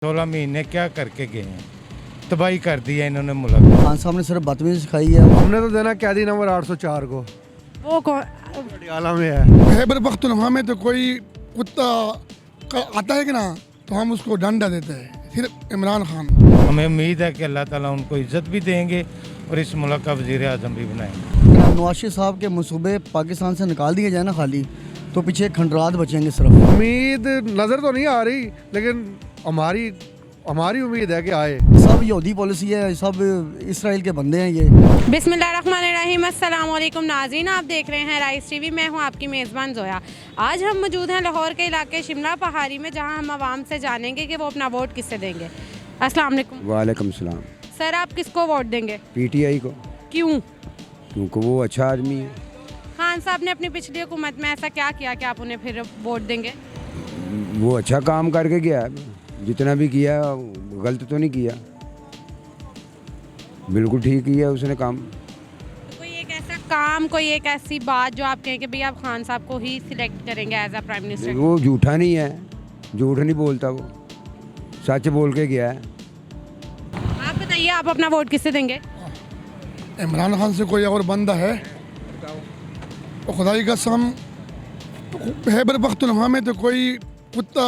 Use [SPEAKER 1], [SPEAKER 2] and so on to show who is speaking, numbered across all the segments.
[SPEAKER 1] 16 महीने क्या करके गए हैं, तबाही कर दी है इन्होंने मुल्क।
[SPEAKER 2] खान साहब ने सिर्फ बदतमीजी सिखाई है।
[SPEAKER 3] हमने तो देना कैदी नंबर 804 को,
[SPEAKER 4] वो कौन?
[SPEAKER 3] पटियाला में है।
[SPEAKER 5] खैबर पख्तूनख्वा में तो कोई कुत्ता आता है कि ना, तो हम उसको डंडा देते हैं, सिर्फ इमरान खान।
[SPEAKER 1] हमें उम्मीद है कि अल्लाह ताला उनको इज्जत भी देंगे और इस मुल्क का वज़ीर आज़म भी बनाएंगे।
[SPEAKER 2] नवाज शरीफ साहब के मंसूबे पाकिस्तान से निकाल दिए जाए ना खाली, तो पीछे खंडरात बचेंगे सिर्फ।
[SPEAKER 3] उम्मीद नज़र तो नहीं आ रही, लेकिन हमारी उम्मीद है कि आए।
[SPEAKER 2] सब यहूदी पॉलिसी है, सब इसराइल के बंदे हैं ये।
[SPEAKER 4] बिस्मिल्लाहिर्रहमानिर्रहीम, अस्सलाम वालेकुम नाज़रीन, आप देख रहे हैं राइस टीवी। मैं हूं आपकी मेज़बान जोया। आज हम मौजूद हैं लाहौर के इलाके शिमला पहाड़ी में, जहां हम आवाम से जानेंगे कि वो अपना वोट किससे देंगे। अस्सलाम वालेकुम।
[SPEAKER 6] वालेकुम सलाम।
[SPEAKER 4] सर, आप किसको वोट देंगे?
[SPEAKER 6] पीटीआई को,
[SPEAKER 4] क्यों?
[SPEAKER 6] क्योंकि वो अच्छा आदमी है।
[SPEAKER 4] खान साहब ने अपनी पिछली हुकूमत में ऐसा क्या किया कि आप उन्हें फिर वोट देंगे?
[SPEAKER 6] वो अच्छा काम करके गया है, जितना भी किया गलत तो नहीं किया, बिल्कुल ठीक किया उसने काम।
[SPEAKER 4] तो कोई एक ऐसा काम, कोई एक ऐसी बात जो आप कहें कि भाई आप खान साहब को ही सिलेक्ट करेंगे एज अ प्राइम मिनिस्टर?
[SPEAKER 6] वो झूठा नहीं है, झूठ नहीं बोलता, वो सच बोल के गया है।
[SPEAKER 4] आप बताइए, आप अपना वोट किससे देंगे?
[SPEAKER 5] इमरान खान से कोई और बंदा है तो खुदाई का कसम, खैबर पख्तूनख्वा में तो कोई कुत्ता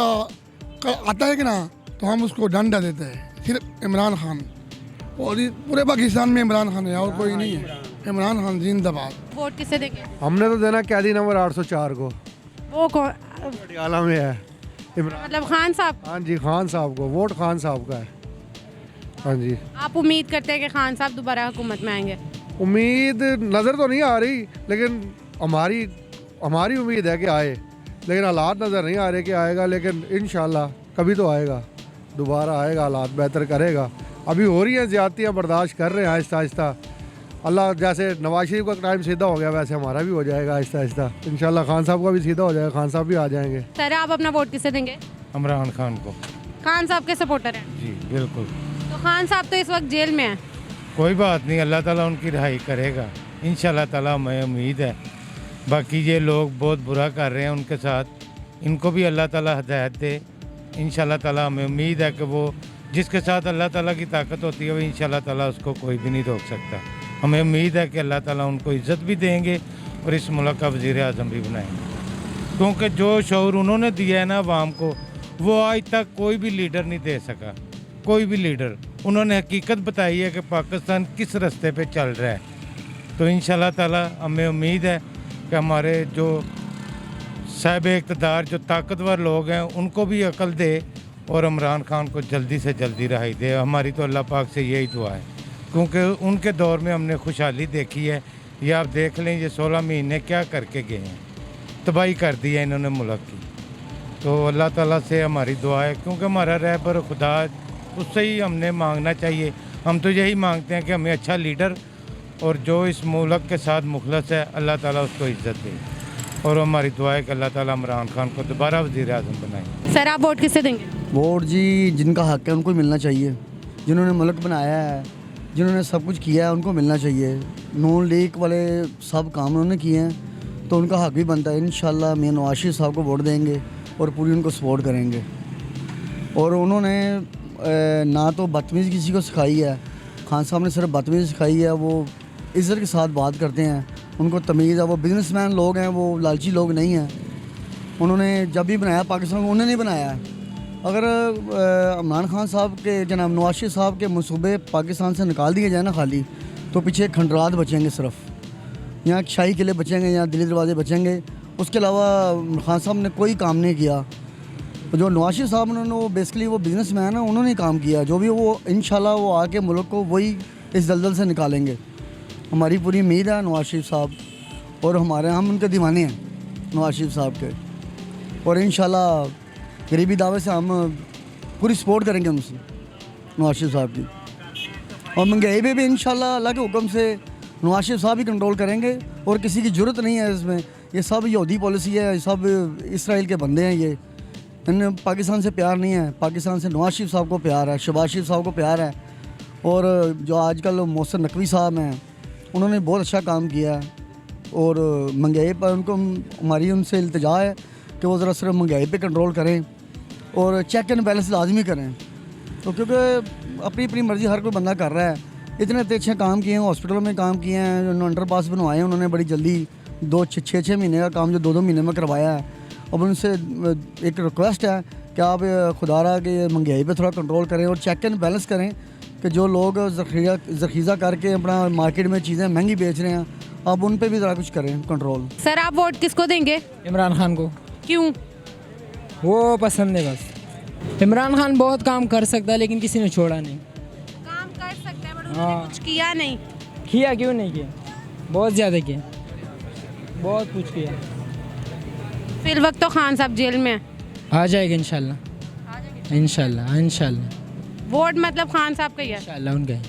[SPEAKER 5] आता है कि ना, तो हम उसको डंडा देते हैं, सिर्फ इमरान खान। और ये पूरे पाकिस्तान में इमरान खान है और कोई नहीं है। इमरान खान जिंदाबाद।
[SPEAKER 4] वोट किससे देंगे?
[SPEAKER 3] हमने तो देना कैदी नंबर 804 को,
[SPEAKER 4] वो कौन?
[SPEAKER 3] पटियाला में है। इमरान,
[SPEAKER 4] मतलब खान साहब।
[SPEAKER 3] हाँ जी, खान साहब को, वोट खान साहब का है। हाँ जी,
[SPEAKER 4] आप उम्मीद करते हैं कि खान साहब दोबारा हुकूमत में आएंगे?
[SPEAKER 3] उम्मीद नज़र तो नहीं आ रही, लेकिन हमारी उम्मीद है कि आए। लेकिन हालात नज़र नहीं आ रहे कि आएगा, लेकिन इंशाल्लाह कभी तो आएगा, दोबारा आएगा, हालात बेहतर करेगा। अभी हो रही हैं ज़्यादतियाँ, बर्दाश्त कर रहे हैं आहिस्ता आहिस्ता। अल्लाह, जैसे नवाज शरीफ का टाइम सीधा हो गया, वैसे हमारा भी हो जाएगा आहिस्ता आहिस्ता। इंशाल्लाह खान साहब का भी सीधा हो जाएगा, खान साहब भी आ जाएंगे।
[SPEAKER 4] सर, आप अपना वोट किससे देंगे?
[SPEAKER 1] इमरान खान को।
[SPEAKER 4] खान साहब के सपोर्टर हैं?
[SPEAKER 1] जी बिल्कुल।
[SPEAKER 4] तो खान साहब तो इस वक्त जेल में हैं।
[SPEAKER 1] कोई बात नहीं, अल्लाह ताला उनकी रिहाई करेगा इंशाल्लाह ताला, हमें उम्मीद है। बाकी ये लोग बहुत बुरा कर रहे हैं उनके साथ, इनको भी अल्लाह ताला हिदायत दे इंशाल्लाह ताला। हमें उम्मीद है कि वो जिसके साथ अल्लाह ताला की ताकत होती है, वो इंशाल्लाह ताला उसको कोई भी नहीं रोक सकता। हमें उम्मीद है कि अल्लाह ताला उनको इज़्ज़त भी देंगे और इस मुल्क का वज़ीर आज़म भी बनाएंगे। क्योंकि जो शऊर उन्होंने दिया है ना आवाम को, वो आज तक कोई भी लीडर नहीं दे सका। कोई भी लीडर, उन्होंने हकीकत बताई है कि पाकिस्तान किस रास्ते पे चल रहा है। तो इंशाल्लाह ताला हमें उम्मीद है कि हमारे जो साहिब इक़्तिदार, जो ताकतवर लोग हैं, उनको भी अकल दे और इमरान खान को जल्दी से जल्दी रिहाई दे। हमारी तो अल्लाह पाक से यही दुआ है, क्योंकि उनके दौर में हमने खुशहाली देखी है। ये आप देख लें, ये 16 महीने क्या करके गए हैं, तबाही कर दी है इन्होंने मुल्क की। तो अल्लाह ताला से हमारी दुआ है, क्योंकि हमारा रहबर खुदा, उससे ही हमने मांगना चाहिए। हम तो यही मांगते हैं कि हमें अच्छा लीडर, और जो इस मुल्क के साथ मुखलस है, अल्लाह ताला उसको इज़्ज़त दे। और हमारी दुआ है कि अल्लाह ताला इमरान खान को दोबारा वज़ीर आज़म बनाए।
[SPEAKER 4] सर, आप वोट किससे देंगे?
[SPEAKER 2] वोट जी जिनका हक है उनको ही मिलना चाहिए, जिन्होंने मुल्क बनाया है, जिन्होंने सब कुछ किया है, उनको मिलना चाहिए। नून लीग वाले सब काम उन्होंने किए हैं, तो उनका हक भी बनता है। इंशाल्लाह मैं नवाज शरीफ साहब को वोट देंगे और पूरी उनको सपोर्ट करेंगे। और उन्होंने ना तो बदतमीज़ी किसी को सिखाई है, खान साहब ने सिर्फ बदतमीज़ी सिखाई है। वो इज़्ज़त के साथ बात करते हैं, उनको तमीज़ है। वो बिजनेसमैन लोग हैं, वो लालची लोग नहीं हैं। उन्होंने जब भी बनाया पाकिस्तान को, उन्होंने नहीं बनाया है। अगर इमरान खान साहब के, जनाब नवाज शरीफ साहब के मंसूबे पाकिस्तान से निकाल दिए जाए ना खाली, तो पीछे खंडरात बचेंगे सिर्फ। यहाँ शाही किले बचेंगे, यहाँ दिल्ली दरवाजे बचेंगे। उसके अलावा खान साहब ने कोई काम नहीं किया। जो नवाज शरीफ साहब, उन्होंने वो बेसिकली वो बिजनेसमैन है, उन्होंने ही काम किया। जो भी वो इंशाल्लाह वो आके मुल्क को वही इस दलदल से निकालेंगे। हमारी पूरी उम्मीद है नवाज शरीफ साहब, और हम उनके दीवाने हैं नवाज शरीफ साहब के। और इंशाल्लाह गरीबी दावे से हम पूरी सपोर्ट करेंगे उनसे, नवाज शरीफ साहब की। और महंगाई पे भी इंशाल्लाह अल्लाह के हुक्म से नवाज शरीफ साहब ही कंट्रोल करेंगे, और किसी की ज़रूरत नहीं है इसमें। ये सब यहूदी पॉलिसी है, सब इसराइल के बंदे हैं। ये इन पाकिस्तान से प्यार नहीं है, पाकिस्तान से नवाज शरीफ साहब को प्यार है, शहबाज शरीफ साहब को प्यार है। और जो आजकल मोहसिन नकवी साहब हैं, उन्होंने बहुत अच्छा काम किया है। और महंगाई पर उनको, हमारी उनसे इल्तिजा है कि वो ज़रा सिर्फ महंगाई पे कंट्रोल करें और चेक एंड बैलेंस लाजमी करें। तो क्योंकि अपनी अपनी मर्ज़ी हर कोई बंदा कर रहा है। इतने अच्छे काम किए हैं, हॉस्पिटलों में काम किए हैं, उन्होंने अंडरपास बनवाए हैं उन्होंने बड़ी जल्दी, 6 महीने का काम जो 2 महीने में करवाया है। अब उनसे एक रिक्वेस्ट है कि आप खुदारा के महंगाई पे थोड़ा कंट्रोल करें और चेक एंड बैलेंस करें कि जो लोग ज़ख़ीरा करके अपना मार्केट में चीज़ें महंगी बेच रहे हैं, अब उन पे भी ज़रा कुछ करें कंट्रोल।
[SPEAKER 4] सर आप वोट किसको देंगे?
[SPEAKER 7] इमरान खान को।
[SPEAKER 4] क्यों?
[SPEAKER 7] वो पसंद है बस। इमरान खान बहुत काम कर सकता है लेकिन किसी ने छोड़ा नहीं।
[SPEAKER 4] काम कर सकते हैं बट उन्होंने कुछ किया नहीं।
[SPEAKER 7] किया क्यों नहीं किया? बहुत ज़्यादा किया, बहुत कुछ किया।
[SPEAKER 4] फिर वक्त तो खान साहब जेल में है।
[SPEAKER 7] आ जाएगा इंशाल्लाह, इंशाल्लाह इंशाल्लाह
[SPEAKER 4] वोट मतलब खान साहब का ही है।
[SPEAKER 7] इंशाल्लाह उनका ही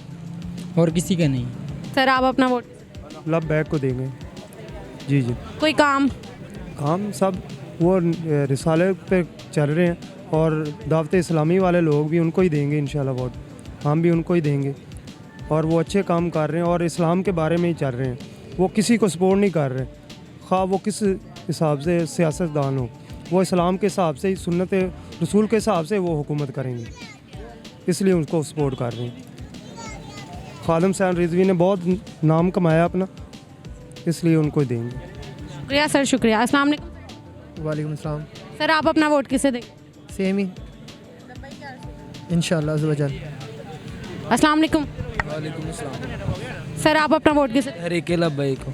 [SPEAKER 7] और किसी का नहीं।
[SPEAKER 4] सर आप अपना वोट
[SPEAKER 8] लब बैग को देंगे। जी जी,
[SPEAKER 4] कोई काम?
[SPEAKER 8] काम सब वो रिसाले पे चल रहे हैं और दावत इस्लामी वाले लोग भी उनको ही देंगे इंशाल्लाह वोट, हम भी उनको ही देंगे। और वो अच्छे काम कर रहे हैं और इस्लाम के बारे में ही चल रहे हैं, वो किसी को सपोर्ट नहीं कर रहे, खा वो किस हिसाब से सियासतदान हो, वो इस्लाम के हिसाब से ही, सुन्नत रसूल के हिसाब से वो हुकूमत करेंगे, इसलिए उनको सपोर्ट कर रहे हैं। खालिद हुसैन रिजवी ने बहुत नाम कमाया अपना, इसलिए उनको ही देंगे।
[SPEAKER 4] शुक्रिया सर, शुक्रिया। अस्सलाम वालेकुम।
[SPEAKER 9] वालेकुम अस्सलाम।
[SPEAKER 4] सर आप अपना वोट किसे देंगे?
[SPEAKER 9] सेम ही इंशाल्लाह अज़्ज़ वजल।
[SPEAKER 4] अस्सलाम वालेकुम।
[SPEAKER 10] वालेकुम अस्सलाम।
[SPEAKER 4] सर आप अपना वोट किसे?
[SPEAKER 10] हरीके लब्बैक को।